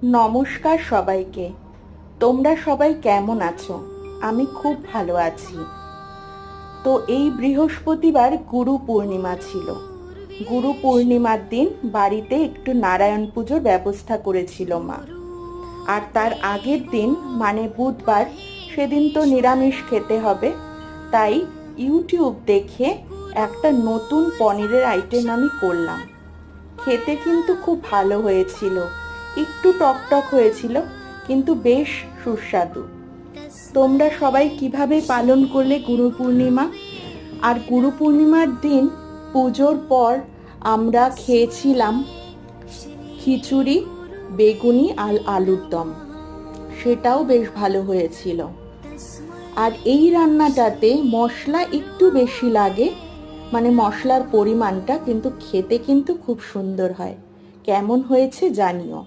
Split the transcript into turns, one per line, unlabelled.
নমস্কার সবাইকে। তোমরা সবাই কেমন আছো? আমি খুব ভালো আছি। তো এই বৃহস্পতিবার গুরু পূর্ণিমা ছিল। গুরু পূর্ণিমার দিন বাড়িতে একটু নারায়ণ পুজোর ব্যবস্থা করেছিল মা। আর তার আগের দিন মানে বুধবার, সেদিন তো নিরামিষ খেতে হবে। তাই ইউটিউব দেখে একটা নতুন পনিরের আইটেম আমি করলাম। খেতে কিন্তু খুব ভালো হয়েছিল, একটু টকটক হয়েছিল, কিন্তু বেশ সুস্বাদু। তোমরা সবাই কিভাবে পালন করলে গুরু পূর্ণিমা? আর গুরু পূর্ণিমার দিন পুজোর পর আমরা খেয়েছিলাম খিচুড়ি, বেগুনি আর আলুর দম, সেটাও বেশ ভালো হয়েছিল। আর এই রান্নাটাতে মশলা একটু বেশি লাগে, মানে মশলার পরিমাণটা, কিন্তু খেতে কিন্তু খুব সুন্দর হয়। কেমন হয়েছে জানিও।